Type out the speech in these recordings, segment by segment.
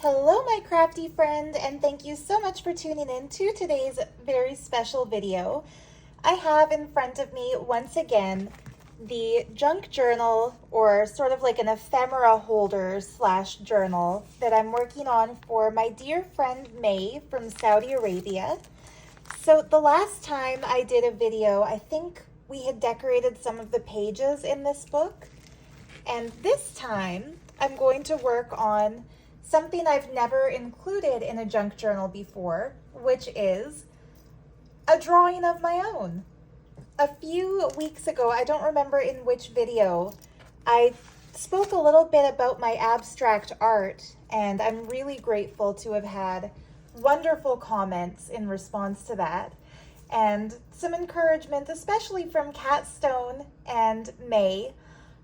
Hello, my crafty friend, and thank you so much for tuning in to today's very special video. I have in front of me, once again, the junk journal, or sort of like an ephemera holder slash journal that I'm working on for my dear friend May from Saudi Arabia. So the last time I did a video, I think we had decorated some of the pages in this book. And this time, I'm going to work on something I've never included in a junk journal before, which is a drawing of my own. A few weeks ago, I don't remember in which video, I spoke a little bit about my abstract art, and I'm really grateful to have had wonderful comments in response to that, and some encouragement, especially from Kat Stone and May,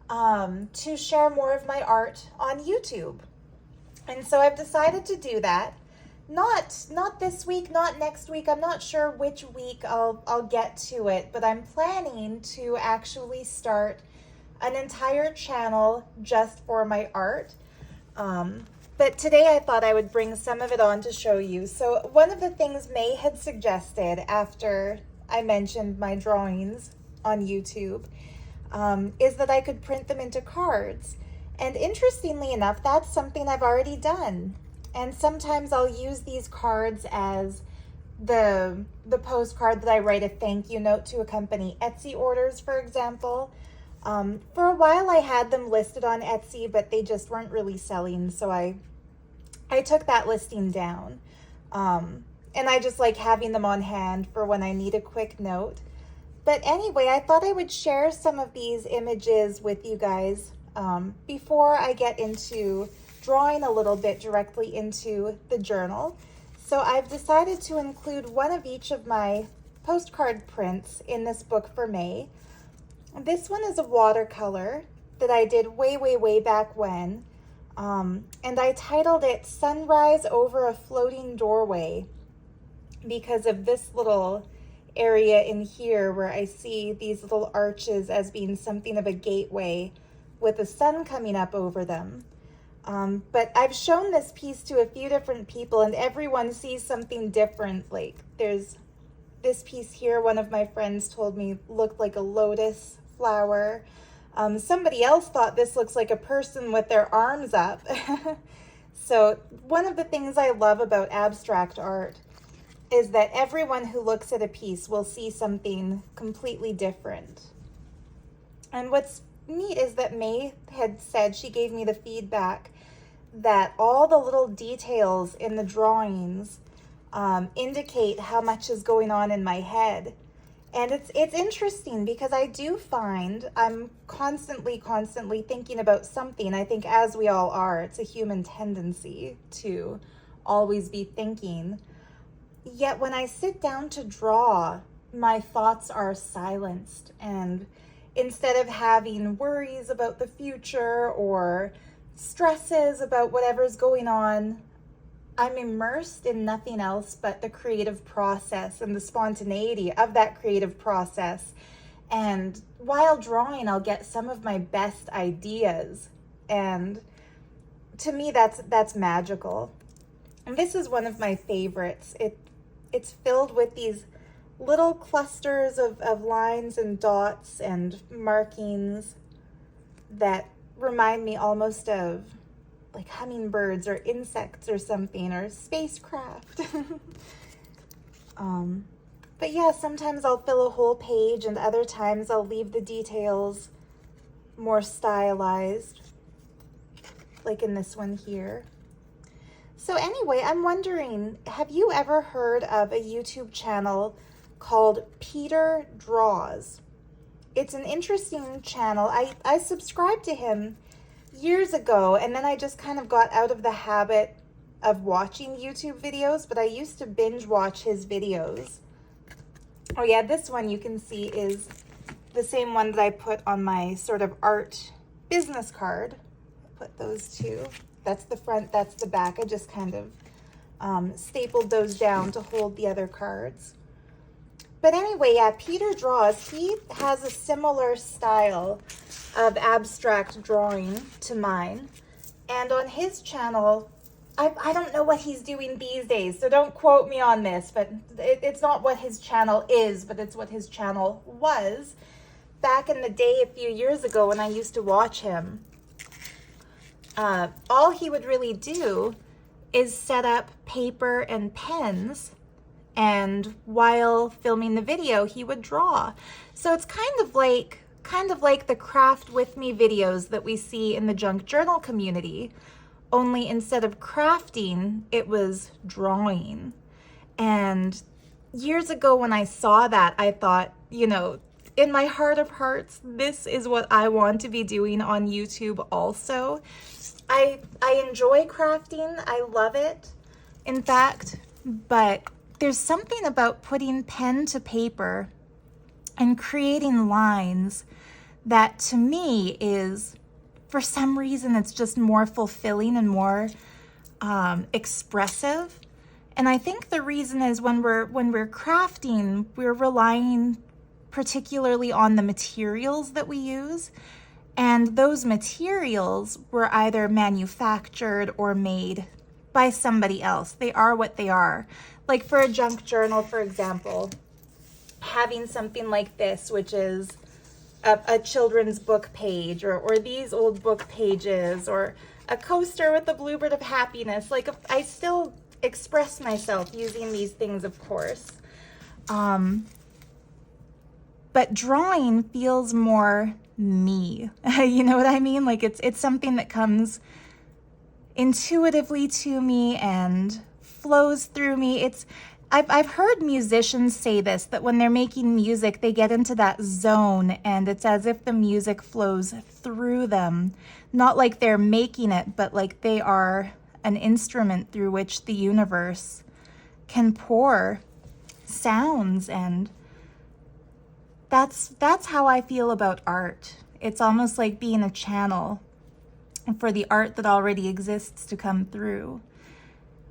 to share more of my art on YouTube. And so I've decided to do that. Not this week, not next week. I'm not sure which week I'll get to it, but I'm planning to actually start an entire channel just for my art. But today I thought I would bring some of it on to show you. So one of the things May had suggested after I mentioned my drawings on YouTube is that I could print them into cards. And interestingly enough, that's something I've already done. And sometimes I'll use these cards as the postcard that I write a thank you note to accompany Etsy orders, for example. For a while I had them listed on Etsy, but they just weren't really selling, so I took that listing down. And I just like having them on hand for when I need a quick note. But anyway, I thought I would share some of these images with you guys before I get into drawing a little bit directly into the journal. So I've decided to include one of each of my postcard prints in this book for May. This one is a watercolor that I did way back when, and I titled it Sunrise Over a Floating Doorway because of this little area in here where I see these little arches as being something of a gateway with the sun coming up over them. But I've shown this piece to a few different people and everyone sees something different. Like there's this piece here, one of my friends told me looked like a lotus flower. Somebody else thought this looks like a person with their arms up. So one of the things I love about abstract art is that everyone who looks at a piece will see something completely different. And what's neat is that May had said, she gave me the feedback that all the little details in the drawings indicate how much is going on in my head. And it's interesting because I do find I'm constantly thinking about something. I think as we all are, it's a human tendency to always be thinking. Yet when I sit down to draw, my thoughts are silenced, and instead of having worries about the future or stresses about whatever's going on, I'm immersed in nothing else but the creative process and the spontaneity of that creative process. And while drawing, I'll get some of my best ideas. And to me, that's magical. And this is one of my favorites. It's filled with these little clusters of lines and dots and markings that remind me almost of like hummingbirds or insects or something, or spacecraft. But yeah, sometimes I'll fill a whole page and other times I'll leave the details more stylized, like in this one here. So anyway, I'm wondering, have you ever heard of a YouTube channel called Peter Draws? It's an interesting channel. I subscribed to him years ago, and then I just kind of got out of the habit of watching YouTube videos, but I used to binge watch his videos. Oh yeah, this one you can see is the same one that I put on my sort of art business card. Put those two. That's the front, that's the back. I just kind of stapled those down to hold the other cards. But anyway, yeah, Peter Draws, he has a similar style of abstract drawing to mine. And on his channel, I don't know what he's doing these days, so don't quote me on this, but it's not what his channel is, but it's what his channel was. Back in the day, a few years ago, when I used to watch him, all he would really do is set up paper and pens, and while filming the video, he would draw. So it's kind of like the craft with me videos that we see in the junk journal community, only instead of crafting, it was drawing. And years ago when I saw that, I thought, you know, in my heart of hearts, this is what I want to be doing on YouTube also. I enjoy crafting, I love it, in fact, but there's something about putting pen to paper and creating lines that to me is, for some reason, it's just more fulfilling and more expressive. And I think the reason is when we're crafting, we're relying particularly on the materials that we use. And those materials were either manufactured or made by somebody else. They are what they are. Like for a junk journal, for example, having something like this, which is a children's book page, or these old book pages, or a coaster with the bluebird of happiness. Like, I still express myself using these things, of course. But drawing feels more me. You know what I mean? Like it's something that comes intuitively to me and flows through me. I've heard musicians say this, that when they're making music, they get into that zone and it's as if the music flows through them. Not like they're making it, but like they are an instrument through which the universe can pour sounds. And that's how I feel about art. It's almost like being a channel for the art that already exists to come through.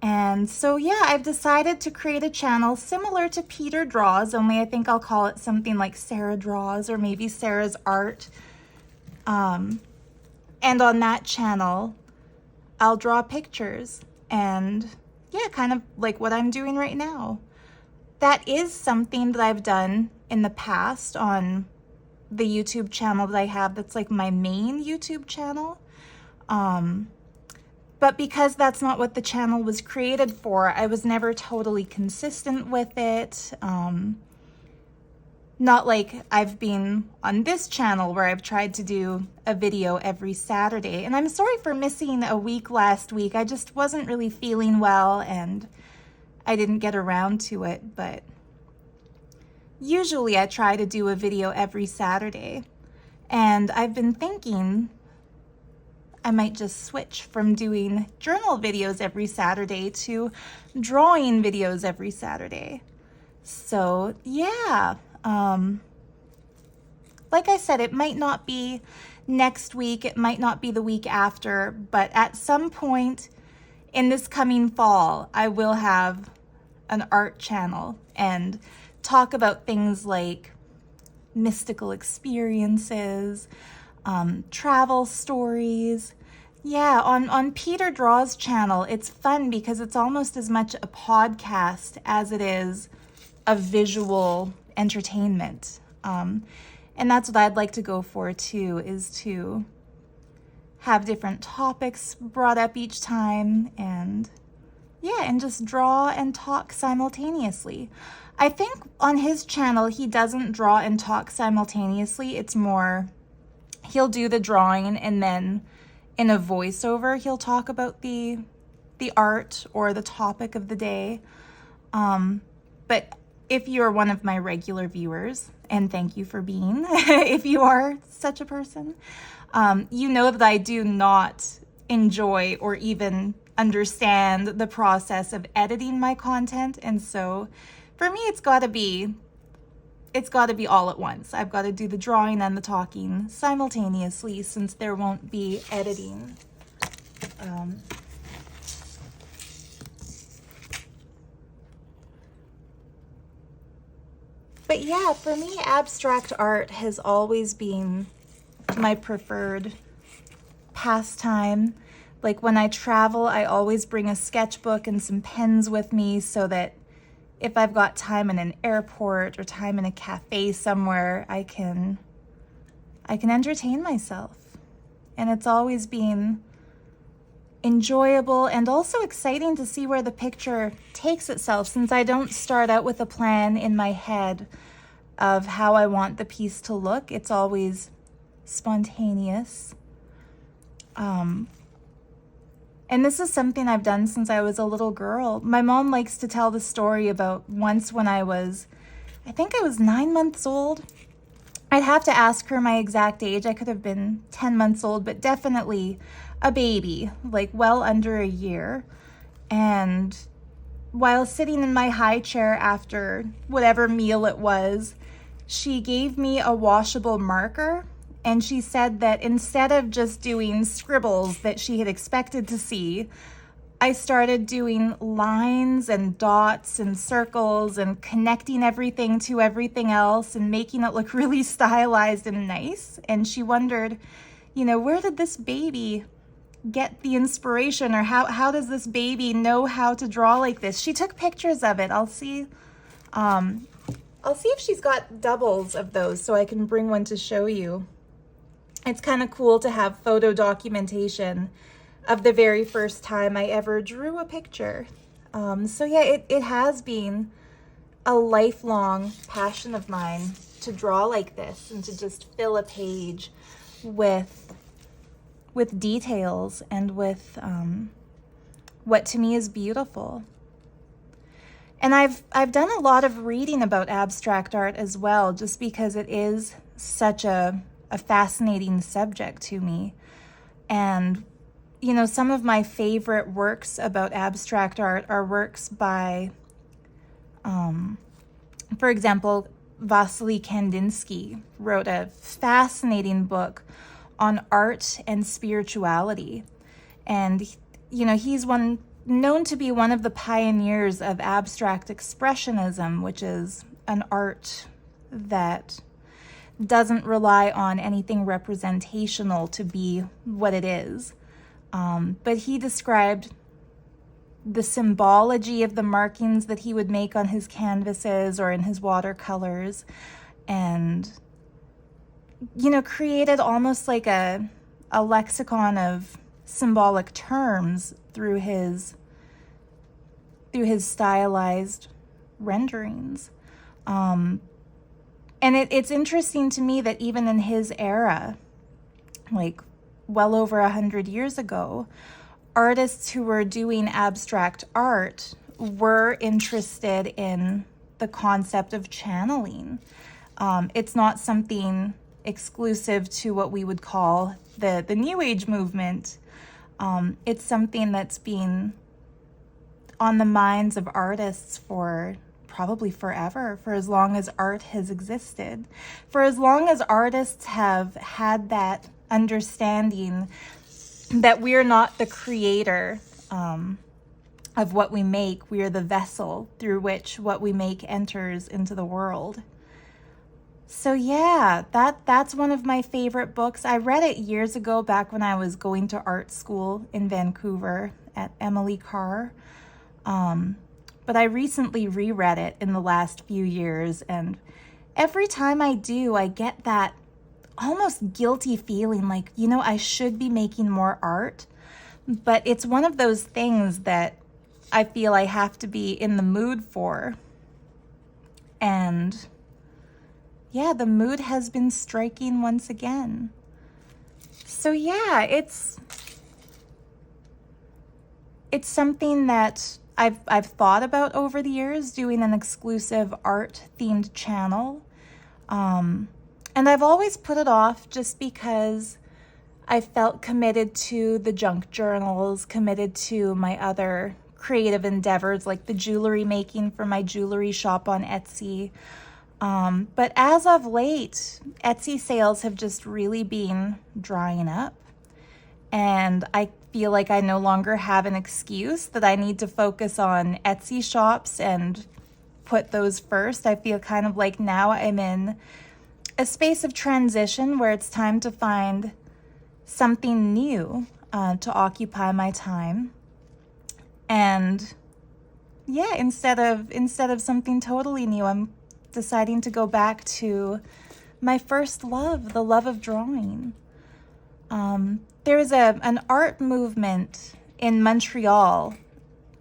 And so, yeah, I've decided to create a channel similar to Peter Draws, only I think I'll call it something like Sarah Draws or maybe Sarah's Art. And on that channel, I'll draw pictures and, yeah, kind of like what I'm doing right now. That is something that I've done in the past on the YouTube channel that I have that's like my main YouTube channel. But because that's not what the channel was created for, I was never totally consistent with it. Not like I've been on this channel where I've tried to do a video every Saturday. And I'm sorry for missing a week last week. I just wasn't really feeling well and I didn't get around to it. But usually I try to do a video every Saturday. And I've been thinking I might just switch from doing journal videos every Saturday to drawing videos every Saturday. So yeah, like I said, it might not be next week, it might not be the week after, but at some point in this coming fall, I will have an art channel and talk about things like mystical experiences, travel stories. Yeah, on Peter Draws' channel, it's fun because it's almost as much a podcast as it is a visual entertainment. And that's what I'd like to go for too, is to have different topics brought up each time and yeah, and just draw and talk simultaneously. I think on his channel, he doesn't draw and talk simultaneously. It's more, he'll do the drawing and then in a voiceover, he'll talk about the art or the topic of the day. But if you're one of my regular viewers, and thank you for being, if you are such a person, you know that I do not enjoy or even understand the process of editing my content. And so for me, it's got to be all at once. I've got to do the drawing and the talking simultaneously since there won't be editing. But yeah, for me, abstract art has always been my preferred pastime. Like when I travel, I always bring a sketchbook and some pens with me so that if I've got time in an airport or time in a cafe somewhere, I can entertain myself. And it's always been enjoyable and also exciting to see where the picture takes itself, since I don't start out with a plan in my head of how I want the piece to look. It's always spontaneous. And this is something I've done since I was a little girl. My mom likes to tell the story about once when I think I was 9 months old. I'd have to ask her my exact age. I could have been 10 months old, but definitely a baby, like well under a year. And while sitting in my high chair after whatever meal it was, she gave me a washable marker. And she said that instead of just doing scribbles that she had expected to see, I started doing lines and dots and circles and connecting everything to everything else and making it look really stylized and nice. And she wondered, where did this baby get the inspiration, or how does this baby know how to draw like this? She took pictures of it. I'll see if she's got doubles of those so I can bring one to show you. It's kind of cool to have photo documentation of the very first time I ever drew a picture. So yeah, it has been a lifelong passion of mine to draw like this and to just fill a page with details and with what to me is beautiful. And I've done a lot of reading about abstract art as well, just because it is such a fascinating subject to me. And some of my favorite works about abstract art are works by, for example, Vasily Kandinsky wrote a fascinating book on art and spirituality. And, he's known to be one of the pioneers of abstract expressionism, which is an art that doesn't rely on anything representational to be what it is. But he described the symbology of the markings that he would make on his canvases or in his watercolors, and, created almost like a lexicon of symbolic terms through his stylized renderings. And it's interesting to me that even in his era, like well over 100 years ago, artists who were doing abstract art were interested in the concept of channeling. It's not something exclusive to what we would call the New Age movement. It's something that's been on the minds of artists for probably forever, for as long as art has existed, for as long as artists have had that understanding that we're not the creator of what we make, we are the vessel through which what we make enters into the world. So yeah, that's one of my favorite books. I read it years ago, back when I was going to art school in Vancouver at Emily Carr. But I recently reread it in the last few years, and every time I do, I get that almost guilty feeling like, I should be making more art. But it's one of those things that I feel I have to be in the mood for. And yeah, the mood has been striking once again. So yeah, it's something that I've thought about over the years, doing an exclusive art-themed channel. And I've always put it off just because I felt committed to the junk journals, committed to my other creative endeavors like the jewelry making for my jewelry shop on Etsy. But as of late, Etsy sales have just really been drying up. And I feel like I no longer have an excuse, that I need to focus on Etsy shops and put those first. I feel kind of like now I'm in a space of transition where it's time to find something new. to occupy my time. And yeah, instead of something totally new, I'm deciding to go back to my first love, the love of drawing. There is an art movement in Montreal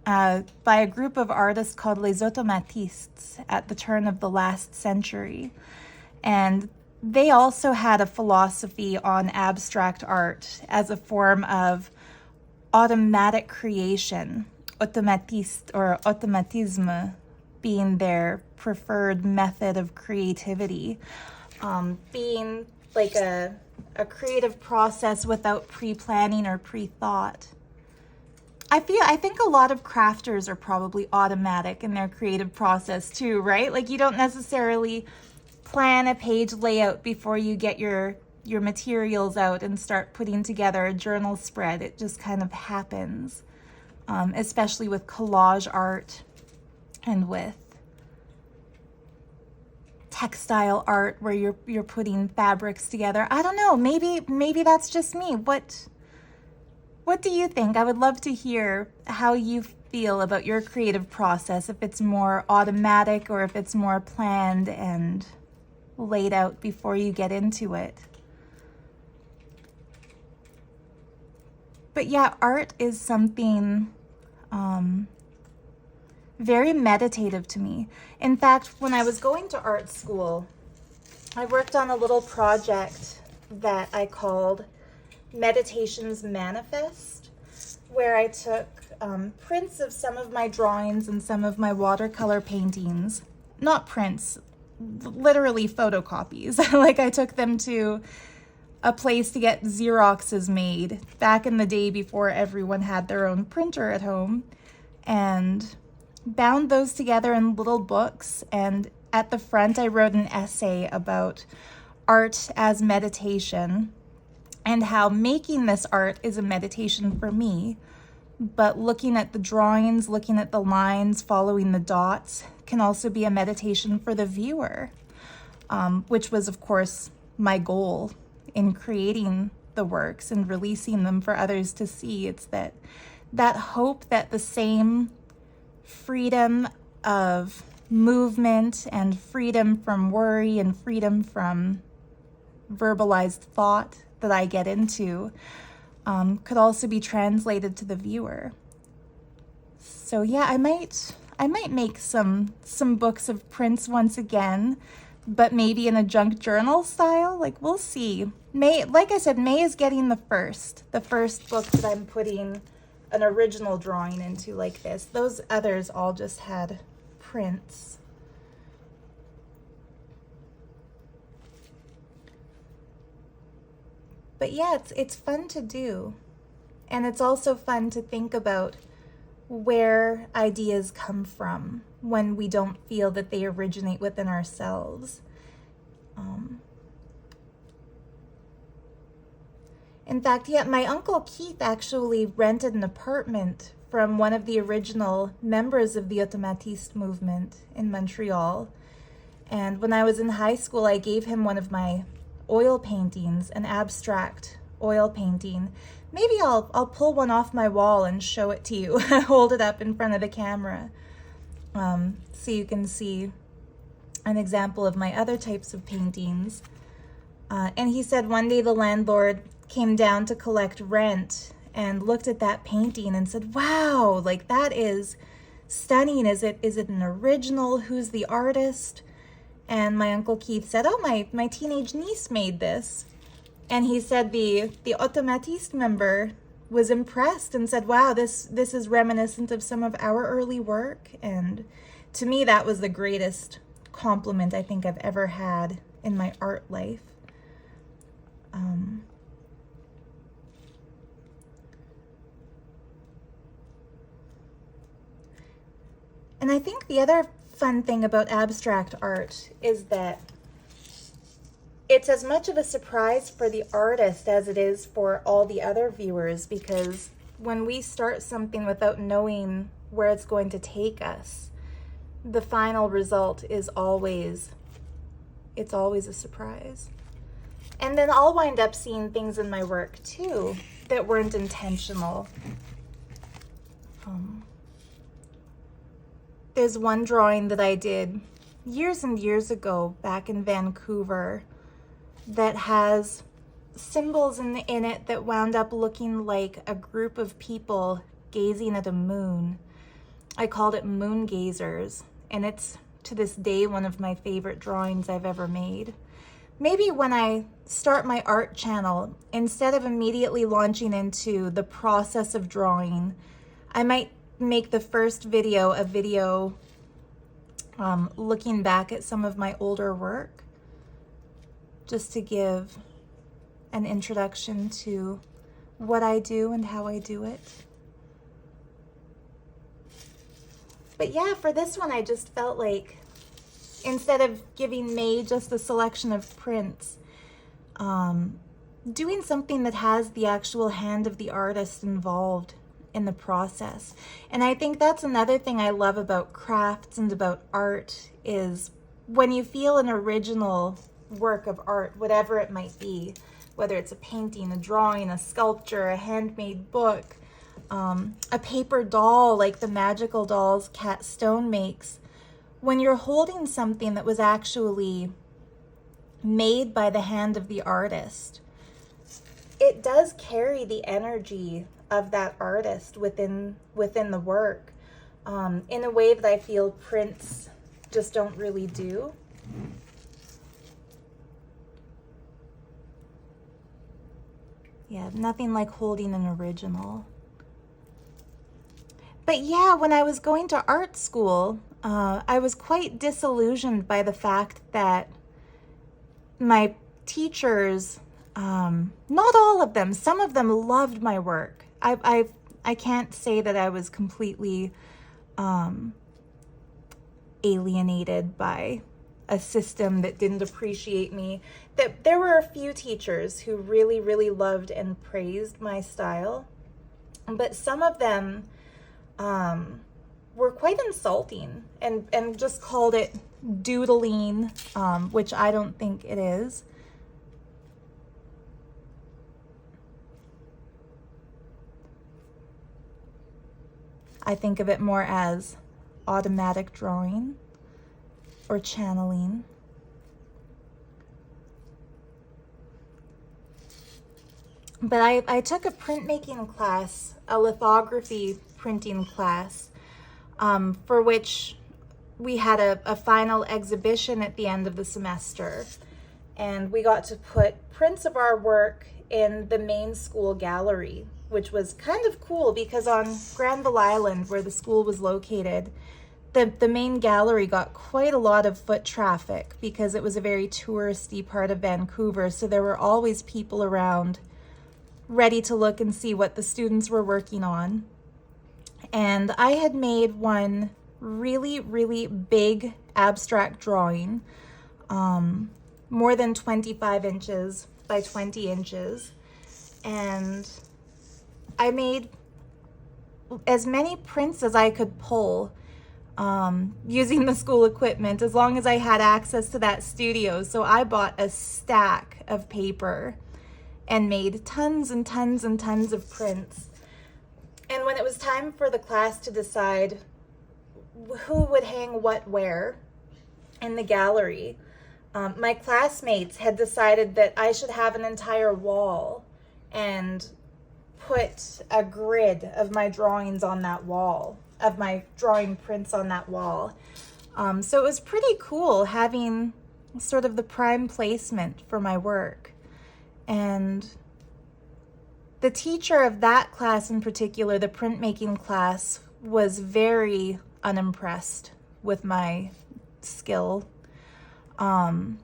by a group of artists called Les Automatistes at the turn of the last century. And they also had a philosophy on abstract art as a form of automatic creation, automatiste or automatisme being their preferred method of creativity, being like a creative process without pre-planning or pre-thought. I think a lot of crafters are probably automatic in their creative process too, right? Like you don't necessarily plan a page layout before you get your materials out and start putting together a journal spread. It just kind of happens, especially with collage art and with textile art where you're putting fabrics together. I don't know, maybe that's just me. What do you think? I would love to hear how you feel about your creative process, if it's more automatic or if it's more planned and laid out before you get into it. But yeah, art is something very meditative to me. In fact, when I was going to art school, I worked on a little project that I called Meditations Manifest, where I took prints of some of my drawings and some of my watercolor paintings, not prints, literally photocopies. Like I took them to a place to get Xeroxes made back in the day before everyone had their own printer at home, and bound those together in little books. And at the front, I wrote an essay about art as meditation and how making this art is a meditation for me, but looking at the drawings, looking at the lines, following the dots can also be a meditation for the viewer, which was, of course, my goal in creating the works and releasing them for others to see. It's that hope that the same freedom of movement and freedom from worry and freedom from verbalized thought that I get into could also be translated to the viewer. So yeah, I might make some books of prints once again, but maybe in a junk journal style. Like, we'll see. May, like I said, May is getting the first book that I'm putting an original drawing into like this. Those others all just had prints. But yeah, it's fun to do. And it's also fun to think about where ideas come from when we don't feel that they originate within ourselves. In fact, yeah, my Uncle Keith actually rented an apartment from one of the original members of the Automatiste movement in Montreal. And when I was in high school, I gave him one of my oil paintings, an abstract oil painting. Maybe I'll pull one off my wall and show it to you, hold it up in front of the camera, so you can see an example of my other types of paintings. And he said one day the landlord came down to collect rent and looked at that painting and said, wow, like that is stunning. Is it an original? Who's the artist? And my Uncle Keith said, oh, my teenage niece made this. And he said the Automatiste member was impressed and said, wow, this is reminiscent of some of our early work. And to me, that was the greatest compliment I think I've ever had in my art life. And I think the other fun thing about abstract art is that it's as much of a surprise for the artist as it is for all the other viewers, because when we start something without knowing where it's going to take us, the final result is always a surprise. And then I'll wind up seeing things in my work too that weren't intentional. There's one drawing that I did years and years ago back in Vancouver that has symbols in it that wound up looking like a group of people gazing at a moon. I called it Moon Gazers, and it's to this day one of my favorite drawings I've ever made. Maybe when I start my art channel, instead of immediately launching into the process of drawing, I might make the first video a video looking back at some of my older work, just to give an introduction to what I do and how I do it. But yeah, for this one, I just felt like instead of giving May just a selection of prints, doing something that has the actual hand of the artist involved in the process. And I think that's another thing I love about crafts and about art, is when you feel an original work of art, whatever it might be, whether it's a painting, a drawing, a sculpture, a handmade book, a paper doll like the magical dolls Cat Stone makes, when you're holding something that was actually made by the hand of the artist, it does carry the energy of that artist within the work, in a way that I feel prints just don't really do. Yeah, nothing like holding an original. But yeah, when I was going to art school, I was quite disillusioned by the fact that my teachers, not all of them, some of them loved my work. I can't say that I was completely alienated by a system that didn't appreciate me. That there were a few teachers who really, really loved and praised my style, but some of them were quite insulting and just called it doodling, which I don't think it is. I think of it more as automatic drawing or channeling. But I took a printmaking class, a lithography printing class, for which we had a final exhibition at the end of the semester. And we got to put prints of our work in the main school gallery, which was kind of cool because on Granville Island, where the school was located, the main gallery got quite a lot of foot traffic because it was a very touristy part of Vancouver. So there were always people around ready to look and see what the students were working on. And I had made one really, really big abstract drawing, more than 25 inches by 20 inches. And I made as many prints as I could pull, using the school equipment, as long as I had access to that studio. So I bought a stack of paper and made tons and tons and tons of prints. And when it was time for the class to decide who would hang what where in the gallery, my classmates had decided that I should have an entire wall and put a grid of my drawings on that wall, of my drawing prints on that wall. So it was pretty cool having sort of the prime placement for my work. And the teacher of that class in particular, the printmaking class, was very unimpressed with my skill, and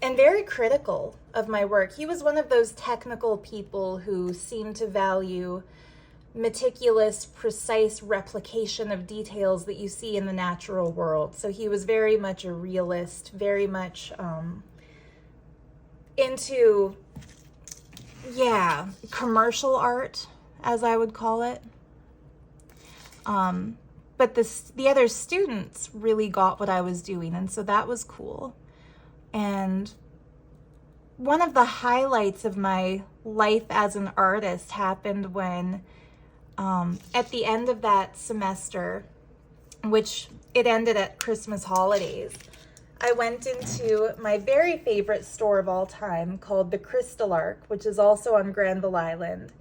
very critical of my work. He was one of those technical people who seemed to value meticulous, precise replication of details that you see in the natural world. So he was very much a realist, very much into, commercial art, as I would call it. But the other students really got what I was doing, and so that was cool. And one of the highlights of my life as an artist happened when at the end of that semester, which it ended at Christmas holidays, I went into my very favorite store of all time called the Crystal Arc, which is also on Granville Island.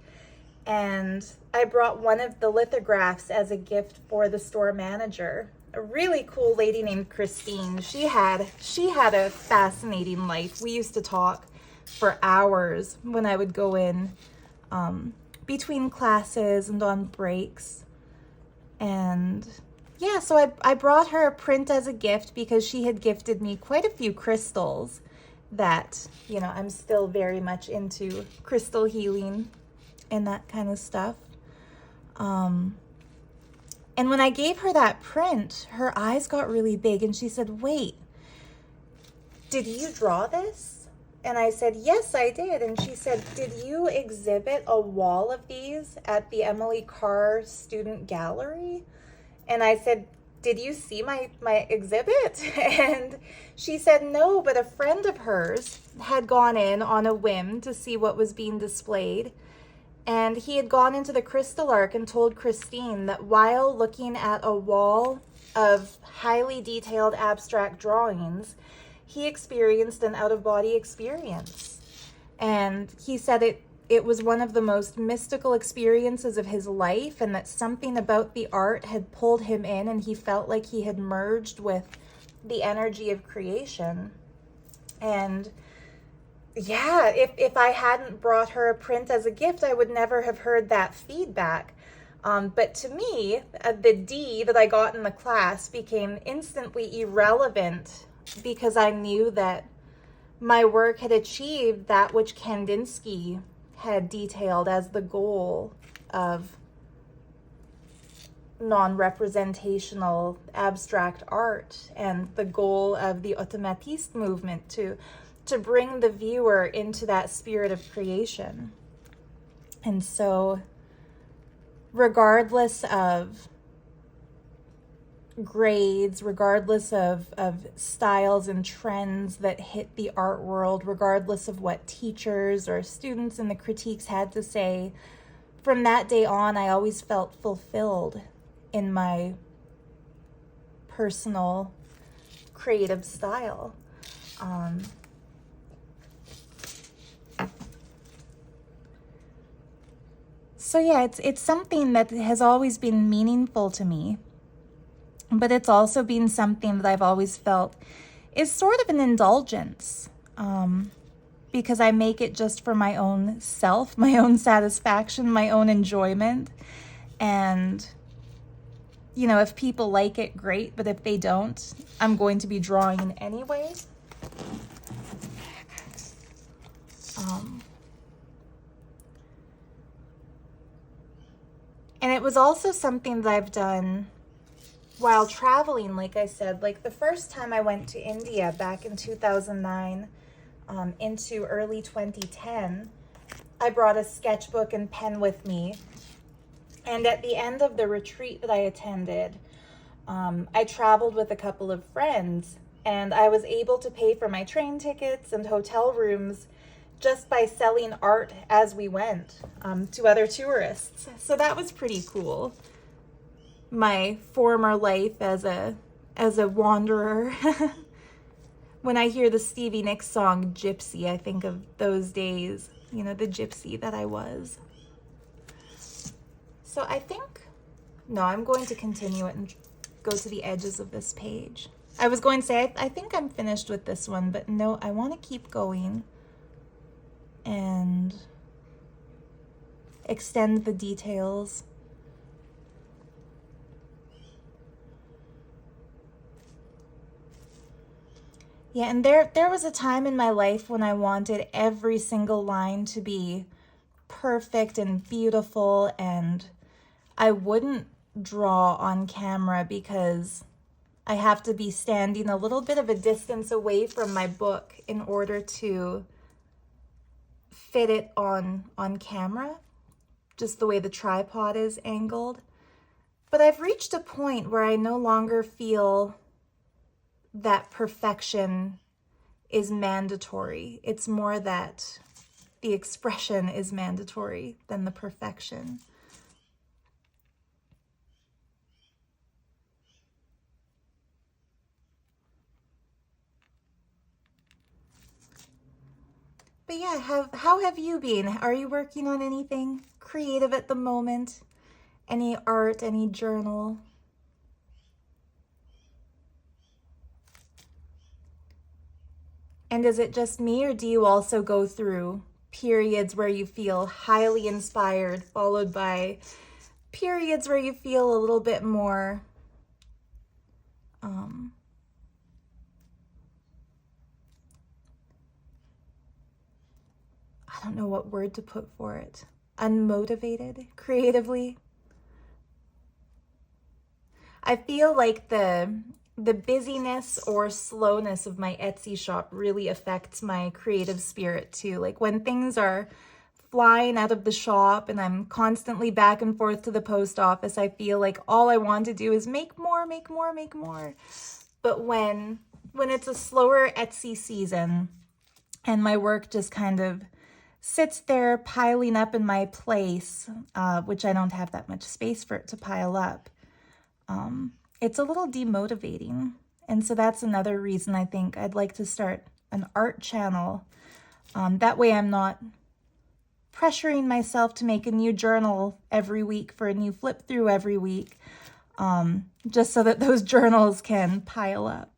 And I brought one of the lithographs as a gift for the store manager, a really cool lady named Christine. She had a fascinating life. We used to talk for hours when I would go in between classes and on breaks. And yeah, so I brought her a print as a gift because she had gifted me quite a few crystals that, you know, I'm still very much into crystal healing and that kind of stuff. And when I gave her that print, her eyes got really big and she said, "Wait, did you draw this?" And I said, "Yes, I did." And she said, "Did you exhibit a wall of these at the Emily Carr Student Gallery?" And I said, "Did you see my exhibit?" And she said, "No, but a friend of hers had gone in on a whim to see what was being displayed. And he had gone into the Crystal Arc and told Christine that while looking at a wall of highly detailed abstract drawings, he experienced an out-of-body experience. And he said it was one of the most mystical experiences of his life, and that something about the art had pulled him in and he felt like he had merged with the energy of creation." And yeah, if I hadn't brought her a print as a gift, I would never have heard that feedback. But to me, the D that I got in the class became instantly irrelevant because I knew that my work had achieved that which Kandinsky had detailed as the goal of non-representational abstract art and the goal of the automatiste movement to bring the viewer into that spirit of creation. And so, regardless of grades, regardless of styles and trends that hit the art world, regardless of what teachers or students in the critiques had to say, from that day on, I always felt fulfilled in my personal creative style. So yeah, it's something that has always been meaningful to me, but it's also been something that I've always felt is sort of an indulgence, because I make it just for my own self, my own satisfaction, my own enjoyment. And, you know, if people like it, great, but if they don't, I'm going to be drawing anyway. And it was also something that I've done while traveling, like I said. Like the first time I went to India back in 2009, into early 2010, I brought a sketchbook and pen with me. And at the end of the retreat that I attended, I traveled with a couple of friends, and I was able to pay for my train tickets and hotel rooms just by selling art as we went to other tourists. So that was pretty cool. My former life as a wanderer. When I hear the Stevie Nicks song Gypsy, I think of those days, you know, the gypsy that I was. So I think, no, I'm going to continue it and go to the edges of this page. I was going to say, I think I'm finished with this one, but no, I want to keep going and extend the details. Yeah, and there was a time in my life when I wanted every single line to be perfect and beautiful, and I wouldn't draw on camera because I have to be standing a little bit of a distance away from my book in order to fit it on camera, just the way the tripod is angled. But I've reached a point where I no longer feel that perfection is mandatory. It's more that the expression is mandatory than the perfection. But yeah, how have you been? Are you working on anything creative at the moment? Any art, any journal? And is it just me, or do you also go through periods where you feel highly inspired, followed by periods where you feel a little bit more I don't know what word to put for it, unmotivated creatively? I feel like the busyness or slowness of my Etsy shop really affects my creative spirit too. Like when things are flying out of the shop and I'm constantly back and forth to the post office, I feel like all I want to do is make more, make more, make more. But when it's a slower Etsy season and my work just kind of sits there piling up in my place, which I don't have that much space for it to pile up, it's a little demotivating. And so that's another reason I think I'd like to start an art channel. That way I'm not pressuring myself to make a new journal every week for a new flip through every week, just so that those journals can pile up.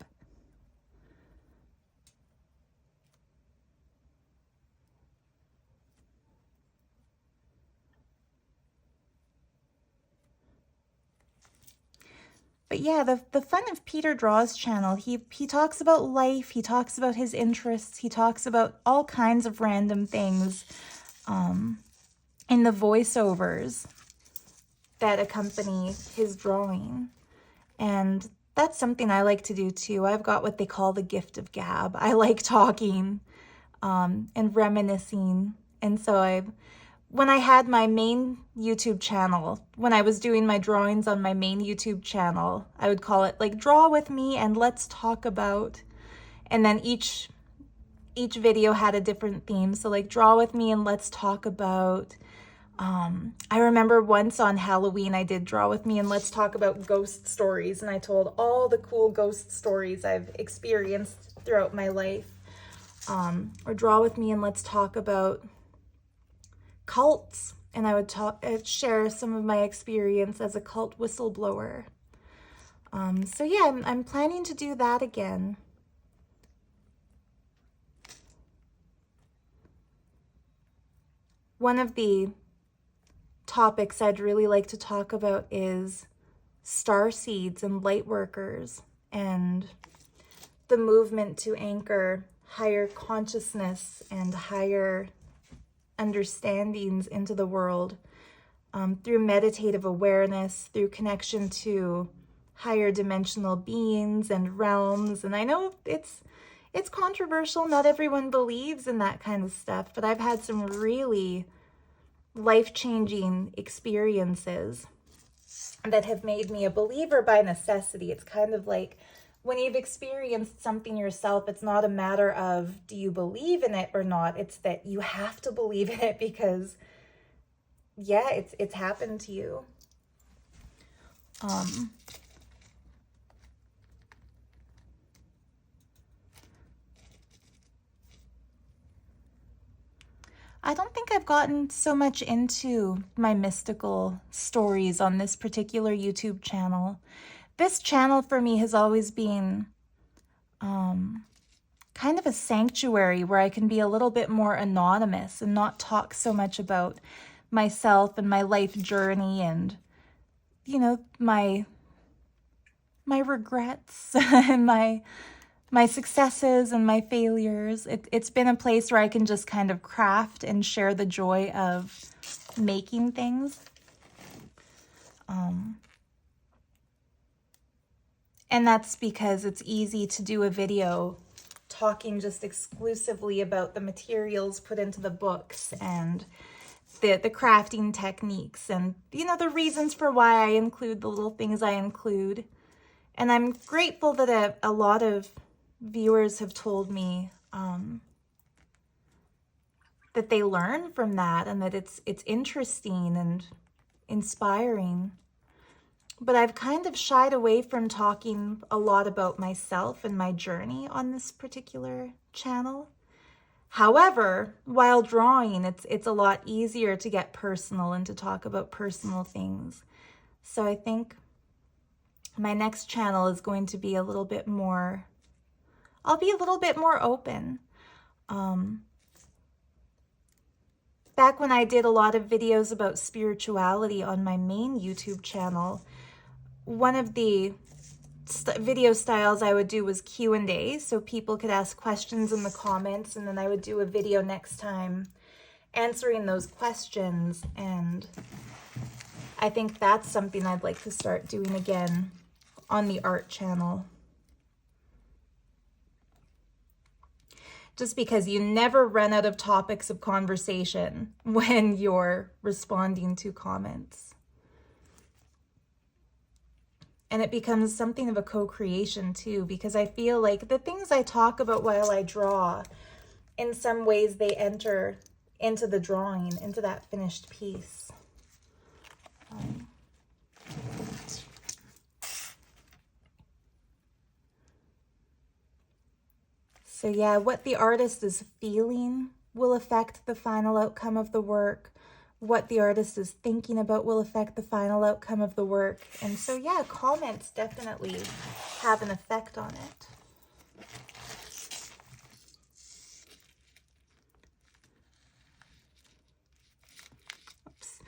But yeah, the fun of Peter Draw's channel, he talks about life, he talks about his interests, he talks about all kinds of random things in the voiceovers that accompany his drawing. And that's something I like to do too. I've got what they call the gift of gab. I like talking and reminiscing. And so when I had my main YouTube channel, when I was doing my drawings on my main YouTube channel, I would call it like Draw With Me and Let's Talk About. And then each video had a different theme. So like Draw With Me and Let's Talk About. I remember once on Halloween, I did Draw With Me and Let's Talk About Ghost Stories. And I told all the cool ghost stories I've experienced throughout my life. Or Draw With Me and Let's Talk About cults, and I would share some of my experience as a cult whistleblower. So yeah, I'm planning to do that again. One of the topics I'd really like to talk about is star seeds and light workers and the movement to anchor higher consciousness and higher understandings into the world through meditative awareness, through connection to higher dimensional beings and realms. And I know it's controversial. Not everyone believes in that kind of stuff, but I've had some really life-changing experiences that have made me a believer by necessity. It's kind of like when you've experienced something yourself, it's not a matter of do you believe in it or not. It's that you have to believe in it because, yeah, it's happened to you. I don't think I've gotten so much into my mystical stories on this particular YouTube channel. This channel for me has always been kind of a sanctuary where I can be a little bit more anonymous and not talk so much about myself and my life journey and, you know, my regrets and my successes and my failures. It's been a place where I can just kind of craft and share the joy of making things. And that's because it's easy to do a video talking just exclusively about the materials put into the books and the crafting techniques and, you know, the reasons for why I include the little things I include. And I'm grateful that a lot of viewers have told me that they learn from that, and that it's interesting and inspiring. But I've kind of shied away from talking a lot about myself and my journey on this particular channel. However, while drawing, it's a lot easier to get personal and to talk about personal things. So I think my next channel is going to be a little bit more, I'll be a little bit more open. Back when I did a lot of videos about spirituality on my main YouTube channel, one of the video styles I would do was Q&A, so people could ask questions in the comments, and then I would do a video next time answering those questions. And I think that's something I'd like to start doing again on the art channel. Just because you never run out of topics of conversation when you're responding to comments. And it becomes something of a co-creation too, because I feel like the things I talk about while I draw, in some ways they enter into the drawing, into that finished piece. So yeah, what the artist is feeling will affect the final outcome of the work. What the artist is thinking about will affect the final outcome of the work. And so yeah, comments definitely have an effect on it. Oops.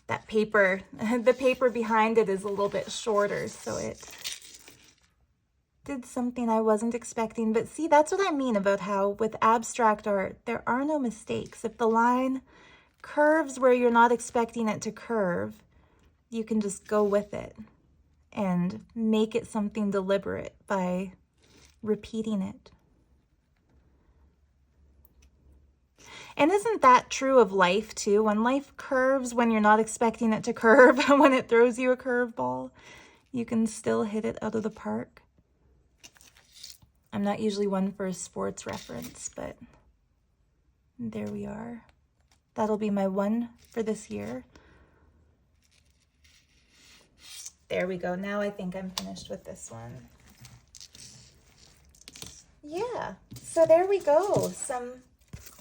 That paper, the paper behind it is a little bit shorter, so it did something I wasn't expecting. But see, that's what I mean about how with abstract art, there are no mistakes. If the line curves where you're not expecting it to curve, you can just go with it and make it something deliberate by repeating it. And isn't that true of life too? When life curves when you're not expecting it to curve, when it throws you a curveball, you can still hit it out of the park. I'm not usually one for a sports reference, but there we are. That'll be my one for this year. There we go. Now I think I'm finished with this one. Yeah, so there we go. Some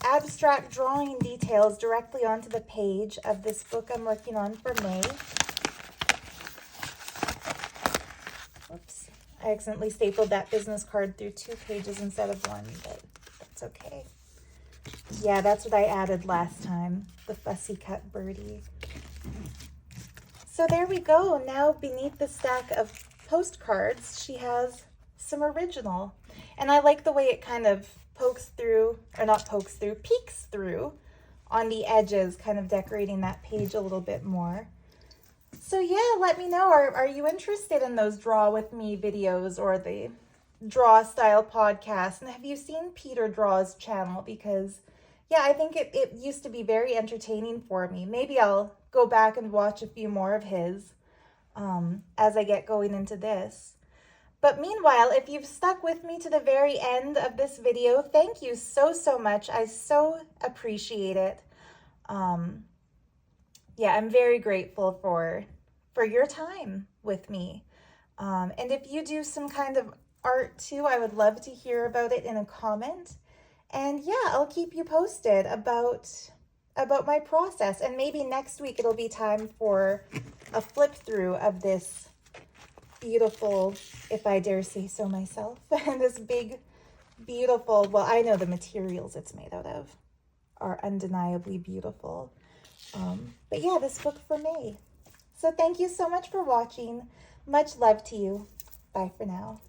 abstract drawing details directly onto the page of this book I'm working on for May. Whoops. I accidentally stapled that business card through 2 pages instead of 1, but that's okay. Yeah, that's what I added last time, the fussy cut birdie. So there we go. Now beneath the stack of postcards, she has some original. And I like the way it kind of pokes through, or not pokes through, peeks through on the edges, kind of decorating that page a little bit more. So yeah, let me know, are you interested in those Draw With Me videos or the Draw Style podcast? And have you seen Peter Draw's channel? Because yeah, I think it used to be very entertaining for me. Maybe I'll go back and watch a few more of his as I get going into this. But meanwhile, if you've stuck with me to the very end of this video, thank you so much. I so appreciate it. Yeah, I'm very grateful for your time with me. And if you do some kind of art too, I would love to hear about it in a comment. And yeah, I'll keep you posted about my process. And maybe next week it'll be time for a flip through of this beautiful, if I dare say so myself, this big, beautiful, well, I know the materials it's made out of are undeniably beautiful. But yeah, this book for May. So thank you so much for watching. Much love to you. Bye for now.